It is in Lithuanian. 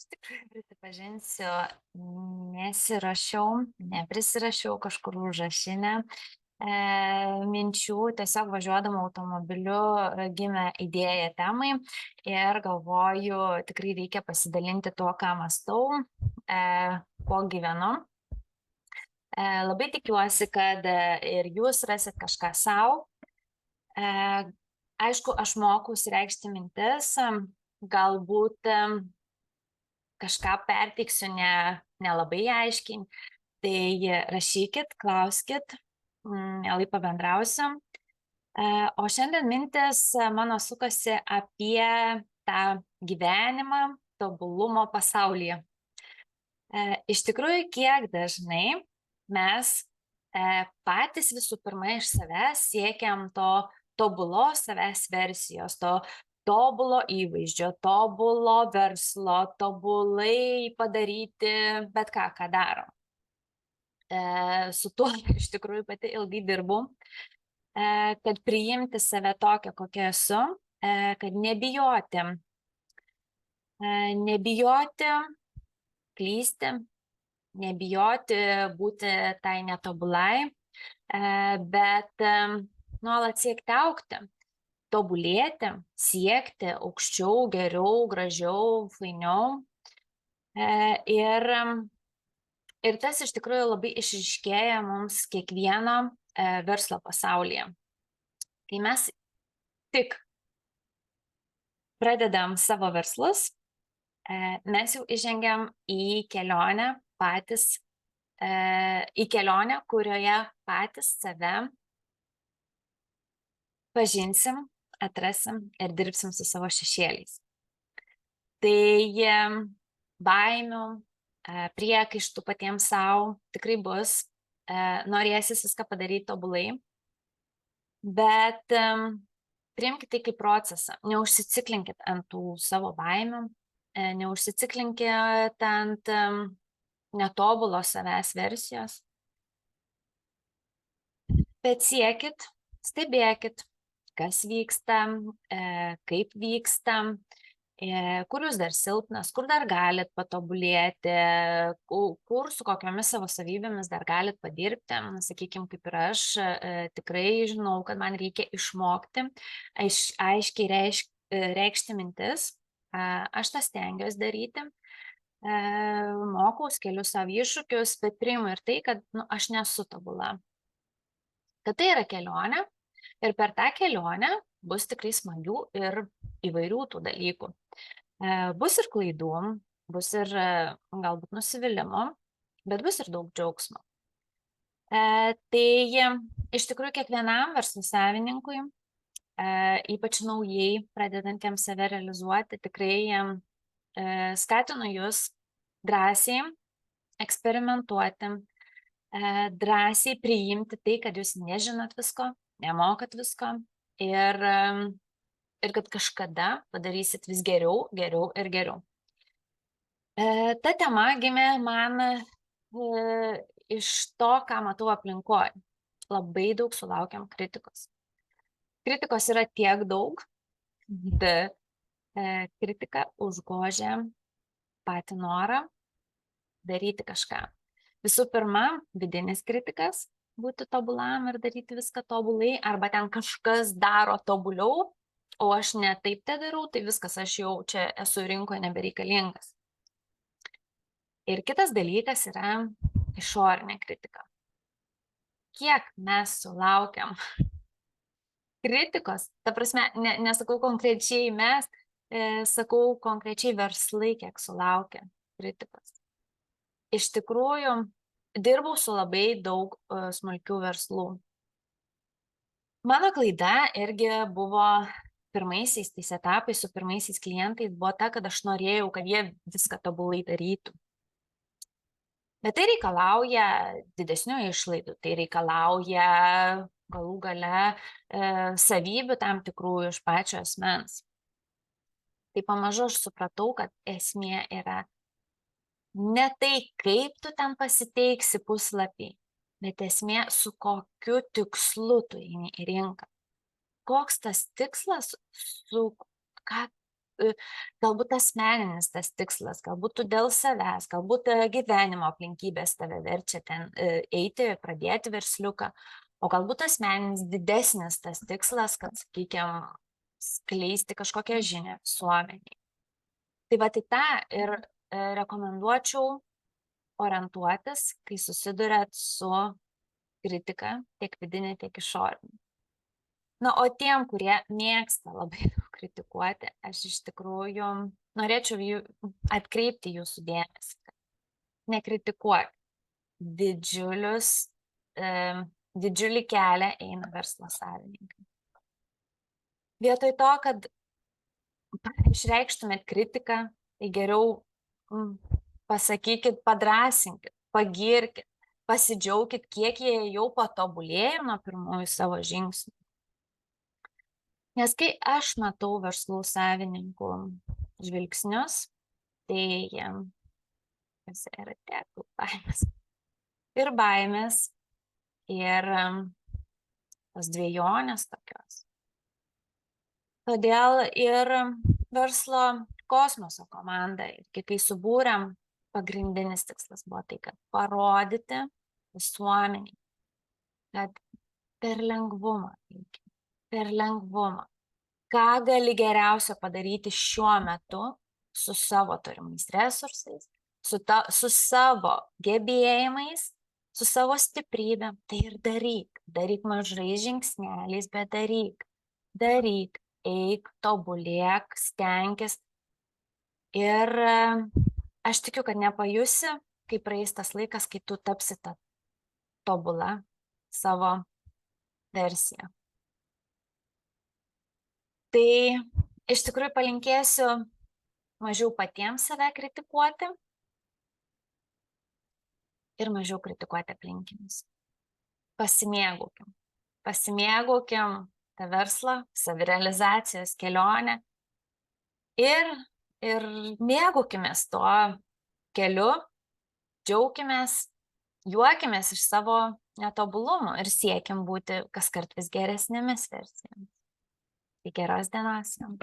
Iš tikrųjų, prisipažinsiu, neprisirašiau kažkur užrašinę minčių, tiesiog važiuodama automobiliu gimė idėja temai ir galvoju, tikrai reikia pasidalinti tuo, ką mąstau, kuo gyvenu. Labai tikiuosi, kad ir jūs rasit kažką savo. Aišku, aš mokausi reikšti mintis, galbūt kažką perteiksiu nelabai aiškiai, tai rašykit, klauskit, mielai pabendrausim. O šiandien mintis mano sukasi apie tą gyvenimą tobulumo pasaulyje. Iš tikrųjų, kiek dažnai mes patys visų pirma iš savęs siekiam to tobulos savęs versijos, to tobulo įvaizdžio, tobulo verslo, tobulai padaryti bet ką, ką darom. Su tuo iš tikrųjų pati ilgai dirbu, kad priimti save tokią, kokią esu, kad nebijoti klysti, nebijoti būti tai netobulai, bet nuolat siekti augti, tobulėti, siekti aukščiau, geriau, gražiau, fainiau. Ir tas iš tikrųjų labai išryškėja mums kiekvieno verslo pasaulyje. Kai mes tik pradedam savo verslus, mes jau įžengiam į kelionę patys, į kelionę, kurioje patys save pažinsim, atrasim ir dirbsim su savo šešėliais. Tai baimių, priekaištų patiems savo tikrai bus, norėsis viską padaryti tobulai, bet priimkite tai kaip procesą, neužsiciklinkit ant tų savo baimių, neužsiciklinkit ant netobulo savęs versijos, bet siekit, stebėkit, kas vyksta, kaip vyksta, kur jūs dar silpnas, kur dar galit patobulėti, kur su kokiomis savo savybėmis dar galit padirbti. Sakykime, kaip ir aš, tikrai žinau, kad man reikia išmokti, aiškiai reikšti mintis. Aš tą stengiuosi daryti, mokaus, keliu savo iššūkius, bet priimu ir tai, kad aš nesu tobula. Kad tai yra kelionė ir per tą kelionę bus tikrai smagių ir įvairių tų dalykų. Bus ir klaidų, bus ir galbūt nusivylimų, bet bus ir daug džiaugsmo. Tai iš tikrųjų kiekvienam verslo savininkui, ypač naujai pradedantiems save realizuoti, tikrai skatinu jūs drąsiai eksperimentuoti, drąsiai priimti tai, kad jūs nežinot visko, nemokat visko ir kad kažkada padarysit vis geriau, geriau ir geriau. Ta tema gimė man iš to, ką matau aplinkoje. Labai daug sulaukiam kritikos. Kritikos yra tiek daug, bet kritika užgožia patį norą daryti kažką. Visų pirma, vidinis kritikas, būti tobulam ir daryti viską tobulai, arba ten kažkas daro tobuliau, o aš ne taip te darau, tai viskas, aš jau čia esu rinkoje nebereikalingas. Ir kitas dalykas yra išorinė kritika. Kiek mes sulaukiam kritikos, ta prasme, nesakau konkrečiai mes, sakau konkrečiai verslai, kiek sulaukia kritikos. Iš tikrųjų, dirbau su labai daug smulkių verslų. Mano klaida irgi buvo pirmaisiais tais etapais, su pirmaisiais klientais, buvo ta, kad aš norėjau, kad jie viską tobulai darytų. Bet tai reikalauja didesnių išlaidų, tai reikalauja galų gale savybių tam tikrų iš pačio asmens. Tai pamažu aš supratau, kad esmė yra ne tai, kaip tu ten pasiteiksi puslapį, bet esmė, su kokiu tikslu tu eini į rinką. Koks tas tikslas, galbūt asmeninis tas tikslas, galbūt tu dėl savęs, galbūt gyvenimo aplinkybės tave verčia ten eiti, pradėti versliuką, o galbūt asmeninis didesnis tas tikslas, kad, sakykime, skleisti kažkokią žinią visuomeniai. Tai va, tai tą ir rekomenduočiau orientuotis, kai susiduriat su kritika, tiek vidinė, tiek išorinė. Na, o tiem, kurie mėgsta labai daug kritikuoti, aš iš tikrųjų norėčiau atkreipti jūsų dėmesį, kad nekritikuoti. Didžiulį kelią eina verslo savininkai. Vietoj to, kad išreikštumėt kritiką, tai geriau pasakykit, padrąsinkit, pagirkit, pasidžiaukit, kiek jie jau patobulėjo nuo pirmųjų savo žingsnių. Nes kai aš matau verslų savininkų žvilgsnius, tai jiems yra tiek baimės. Ir baimės, ir tos dvejonės tokios. Todėl ir verslo kosmoso komanda, kai subūrėm, pagrindinis tikslas buvo tai, kad parodyti visuomeniai, kad per lengvumą, ką gali geriausio padaryti šiuo metu su savo turimais resursais, su savo gebėjimais, su savo stiprybėm, tai ir daryk mažais žingsneliais, bet daryk, eik, tobulėk, stenkis. Ir aš tikiu, kad nepajusi, kai praeis tas laikas, kai tu tapsi tą tobulą savo versiją. Tai iš tikrųjų palinkėsiu mažiau patiems save kritikuoti ir mažiau kritikuoti aplinkinius. Pasimėgaukim tą verslą, savirealizacijos kelionę ir mėgaukimės tuo keliu, džiaukimės, juokimės iš savo netobulumų ir siekim būti kaskart vis geresnėmis versijomis. Tai geros dienos jums.